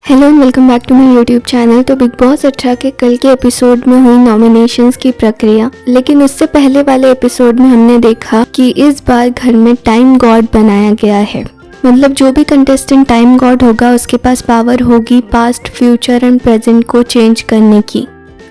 Hello and welcome back to my YouTube channel. तो Bigg Boss 18 के कल के एपिसोड में हुई नॉमिनेशंस की प्रक्रिया, लेकिन उससे पहले वाले एपिसोड में हमने देखा कि इस बार घर में टाइम गॉड बनाया गया है। मतलब जो भी कंटेस्टेंट टाइम गॉड होगा उसके पास पावर होगी पास्ट, फ्यूचर एंड प्रेजेंट को चेंज करने की।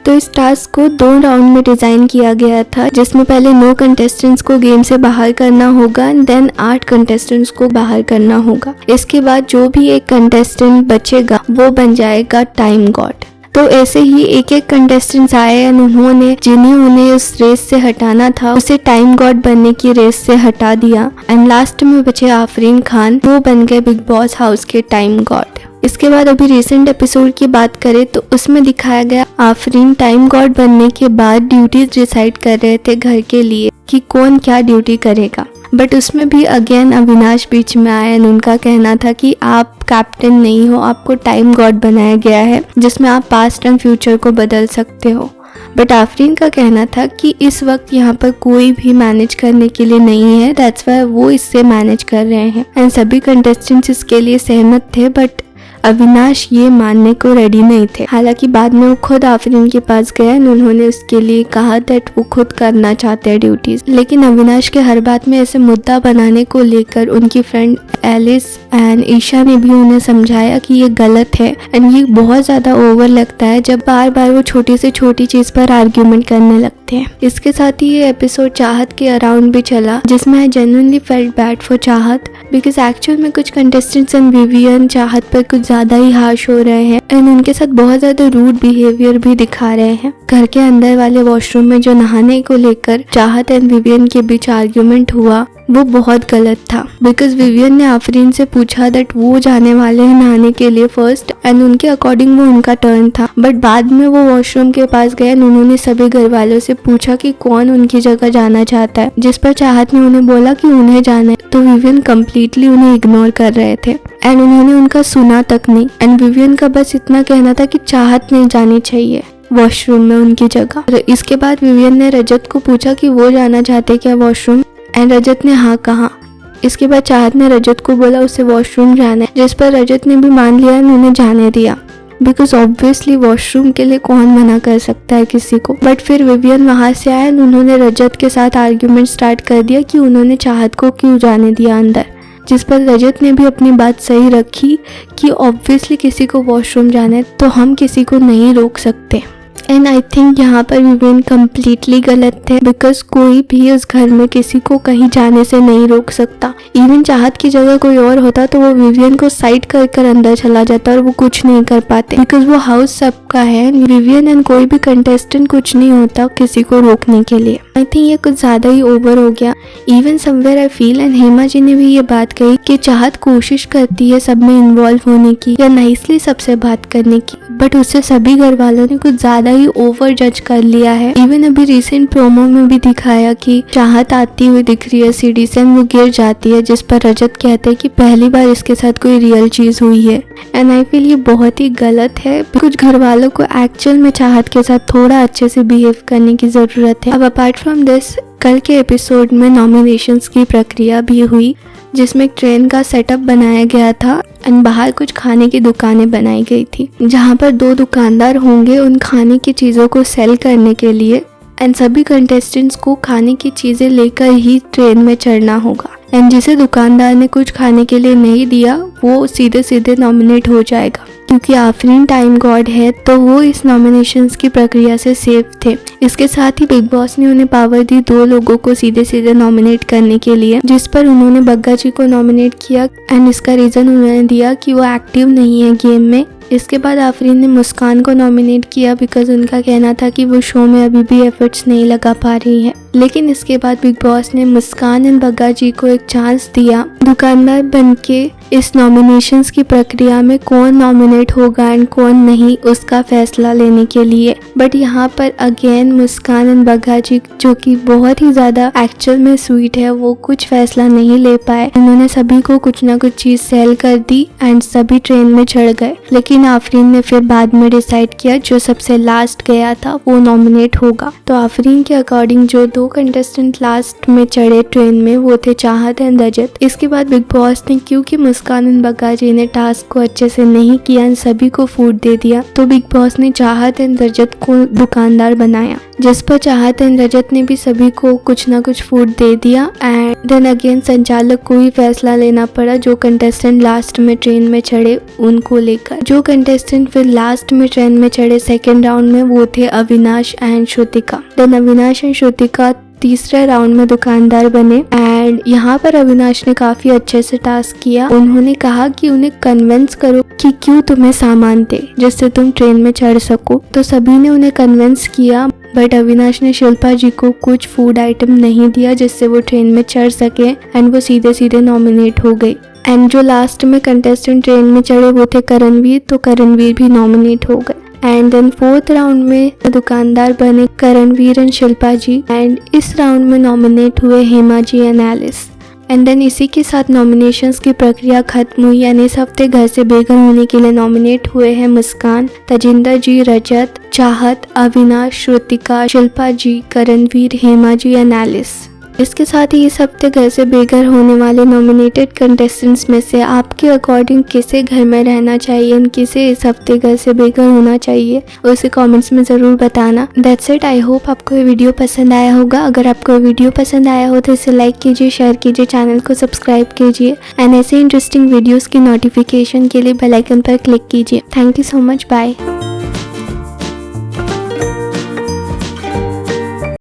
तो इस टास्क को 2 राउंड में डिजाइन किया गया था, जिसमें पहले 9 कंटेस्टेंट्स को गेम से बाहर करना होगा एंड देन 8 कंटेस्टेंट्स को बाहर करना होगा। इसके बाद जो भी एक कंटेस्टेंट बचेगा वो बन जाएगा टाइम गॉड। तो ऐसे ही एक एक कंटेस्टेंट्स आए एंड उन्होंने जिन्हें उन्हें उस रेस से हटाना था उसे टाइम गॉड बनने की रेस से हटा दिया एंड लास्ट में बचे आफरीन खान, वो बन गए बिग बॉस हाउस के टाइम गॉड। इसके बाद अभी रिसेंट एपिसोड की बात करें तो उसमें दिखाया गया आफरीन टाइम गॉड बनने के बाद ड्यूटीज डिसाइड कर रहे थे घर के लिए कि कौन क्या ड्यूटी करेगा। बट उसमें भी अगेन अविनाश बीच में आया एंड उनका कहना था कि आप कैप्टन नहीं हो, आपको टाइम गॉड बनाया गया है जिसमें आप पास्ट एंड फ्यूचर को बदल सकते हो। बट आफरीन का कहना था कि इस वक्त यहाँ पर कोई भी मैनेज करने के लिए नहीं है, दैट्स व्हाई वो इससे मैनेज कर रहे हैं एंड सभी कंटेस्टेंट्स इसके लिए सहमत थे। बट अविनाश ये मानने को रेडी नहीं थे। हालांकि बाद में वो खुद आफरीन के पास गए और उन्होंने उसके लिए कहा दैट वो खुद करना चाहते हैं ड्यूटीज। लेकिन अविनाश के हर बात में ऐसे मुद्दा बनाने को लेकर उनकी फ्रेंड एलिस एंड ईशा ने भी उन्हें समझाया कि ये गलत है एंड ये बहुत ज्यादा ओवर लगता है जब बार बार वो छोटी से छोटी चीज पर आर्ग्यूमेंट करने लगते हैं। इसके साथ ही ये एपिसोड चाहत के अराउंड भी चला, जिसमें I genuinely felt bad for चाहत बिकॉज एक्चुअल में कुछ कंटेस्टेंट्स एंड विवियन चाहत पर कुछ ज्यादा ही हार्श हो रहे हैं एंड उनके साथ बहुत ज्यादा रूड बिहेवियर भी दिखा रहे हैं। घर के अंदर वाले वॉशरूम में जो नहाने को लेकर चाहत एंड विवियन के बीच आर्ग्यूमेंट हुआ वो बहुत गलत था बिकॉज विवियन ने आफरीन से पूछा दैट वो जाने वाले हैं नहाने के लिए फर्स्ट एंड उनके अकॉर्डिंग वो उनका टर्न था। बट बाद में वो वॉशरूम के पास गए एंड उन्होंने सभी घर वालों से पूछा कि कौन उनकी जगह जाना चाहता है, जिस पर चाहत ने उन्हें बोला कि उन्हें जाना है। तो विवियन कम्प्लीटली उन्हें इग्नोर कर रहे थे एंड उन्होंने उनका सुना तक नहीं एंड विवियन का बस इतना कहना था कि चाहत नहीं जानी चाहिए वॉशरूम में उनकी जगह। इसके बाद विवियन ने रजत को पूछा कि वो जाना चाहते क्या वॉशरूम एंड रजत ने हाँ कहा। इसके बाद चाहत ने रजत को बोला उसे वॉशरूम जाना है, जिस पर रजत ने भी मान लिया और उन्हें जाने दिया बिकॉज ऑब्वियसली वॉशरूम के लिए कौन मना कर सकता है किसी को। बट फिर विवियन वहां से आया और उन्होंने रजत के साथ आर्ग्यूमेंट स्टार्ट कर दिया कि उन्होंने चाहत को क्यों जाने दिया अंदर, जिस पर रजत ने भी अपनी बात सही रखी कि ऑब्वियसली किसी को वॉशरूम जाना है तो हम किसी को नहीं रोक सकते। एंड आई थिंक यहाँ पर विवियन कम्प्लीटली गलत थे बिकॉज कोई भी उस घर में किसी को कहीं जाने से नहीं रोक सकता। इवन चाहत की जगह कोई और होता तो वो विवियन को साइड कर कर अंदर चला जाता और वो कुछ नहीं कर पाते बिकॉज वो हाउस सबका है। विवियन एंड कोई भी कंटेस्टेंट कुछ नहीं होता किसी को रोकने के लिए। आई थिंक ये कुछ ज्यादा ही ओवर हो गया। Even somewhere I feel and Hema ji ने भी ये बात कही कि चाहत कोशिश करती है सब में इन्वॉल्व होने की या नाइसली सबसे बात करने की, बट उससे सभी घर वालों ने कुछ ज्यादा ही ओवर जज कर लिया है। इवन अभी रिसेंट प्रोमो में भी दिखाया कि चाहत आती हुई दिख रही है सीढ़ी से वो गिर जाती है, जिस पर रजत कहते हैं कि पहली बार इसके साथ कोई रियल चीज हुई है एंड आई फील ये बहुत ही गलत है। कुछ घर वालों को एक्चुअल में चाहत के साथ थोड़ा अच्छे से बिहेव करने की जरूरत है। अब अपार्ट फ्रॉम दिस कल के एपिसोड में नॉमिनेशंस की प्रक्रिया भी हुई, जिसमें एक ट्रेन का सेटअप बनाया गया था एंड बाहर कुछ खाने की दुकानें बनाई गई थी, जहां पर 2 दुकानदार होंगे उन खाने की चीज़ों को सेल करने के लिए एंड सभी कंटेस्टेंट्स को खाने की चीज़ें लेकर ही ट्रेन में चढ़ना होगा एंड जिसे दुकानदार ने कुछ खाने के लिए नहीं दिया वो सीधे सीधे नॉमिनेट हो जाएगा। क्योंकि आफरीन टाइम गॉड है तो वो इस नॉमिनेशंस की प्रक्रिया से सेफ थे। इसके साथ ही बिग बॉस ने उन्हें पावर दी 2 लोगों को सीधे सीधे नॉमिनेट करने के लिए, जिस पर उन्होंने बग्गा जी को नॉमिनेट किया एंड इसका रीजन उन्होंने दिया कि वो एक्टिव नहीं है गेम में। इसके बाद आफरीन ने मुस्कान को नॉमिनेट किया बिकॉज उनका कहना था कि वो शो में अभी भी एफर्ट्स नहीं लगा पा रही है। लेकिन इसके बाद बिग बॉस ने मुस्कान एंड बग्गा जी को एक चांस दिया दुकानदार बनके इस नॉमिनेशंस की प्रक्रिया में कौन नॉमिनेट होगा एंड कौन नहीं उसका फैसला लेने के लिए। बट यहाँ पर अगेन मुस्कान एंड बग्गा जी जो कि बहुत ही ज्यादा एक्चुअल में स्वीट है वो कुछ फैसला नहीं ले पाए। उन्होंने सभी को कुछ ना कुछ चीज सेल कर दी एंड सभी ट्रेन में चढ़ गए। लेकिन आफरीन ने फिर बाद में डिसाइड किया जो सबसे लास्ट गया था वो नॉमिनेट होगा। तो आफरीन के अकॉर्डिंग जो दो कंटेस्टेंट लास्ट में चढ़े ट्रेन में, वो थे चाहत एंड रजत। इसके बाद बिग बॉस ने, क्योंकि मुस्कान एंड बग्गा जी ने टास्क को अच्छे से नहीं किया एंड सभी को फूड दे दिया, तो बिग बॉस ने चाहत एंड रजत को दुकानदार बनाया, जिस पर चाहत एंड रजत ने भी सभी को कुछ ना कुछ फूड दे दिया। एंड देन अगेन संचालक को ही फैसला लेना पड़ा जो कंटेस्टेंट लास्ट में ट्रेन में चढ़े उनको लेकर। जो कंटेस्टेंट फिर लास्ट में ट्रेन में चढ़े सेकेंड राउंड में, वो थे Avinash and Shrutika. Then Avinash and Shrutika तीसरे राउंड में दुकानदार बने एंड यहाँ पर अविनाश ने काफी अच्छे से टास्क किया। उन्होंने कहा कि उन्हें कन्विंस करो कि क्यों तुम्हें सामान दे जिससे तुम ट्रेन में चढ़ सको, तो सभी ने उन्हें कन्विंस किया, बट अविनाश ने शिल्पा जी को कुछ फूड आइटम नहीं दिया जिससे वो ट्रेन में चढ़ सके एंड वो सीधे सीधे नॉमिनेट हो गई। एंड जो लास्ट में कंटेस्टेंट ट्रेन में चढ़े वो थे करणवीर, तो करणवीर भी नॉमिनेट हो गए। एंड देन फोर्थ राउंड में दुकानदार बने करणवीर एंड शिल्पा जी एंड इस राउंड में नॉमिनेट हुए Hema ji and Alice. And then इसी के साथ नॉमिनेशंस की प्रक्रिया खत्म हुई एंड इस हफ्ते घर से बेघर होने के लिए नॉमिनेट हुए हैं मुस्कान, तजिंदर जी, रजत, चाहत, अविनाश, श्रुतिका, शिल्पा जी, करणवीर, हेमा जी एंड एलिस। इसके साथ ही इस हफ्ते घर से बेघर होने वाले नॉमिनेटेड कंटेस्टेंट्स में से आपके अकॉर्डिंग किसे घर में रहना चाहिए और किसे इस हफ्ते घर से बेघर होना चाहिए, उसे कमेंट्स में ज़रूर बताना। That's it. आई होप आपको ये वीडियो पसंद आया होगा। अगर आपको ये वीडियो पसंद आया हो तो इसे लाइक कीजिए, शेयर कीजिए, चैनल को सब्सक्राइब कीजिए एंड ऐसे इंटरेस्टिंग वीडियोज़ की नोटिफिकेशन के लिए बेल आइकन पर क्लिक कीजिए। Thank you so much. Bye.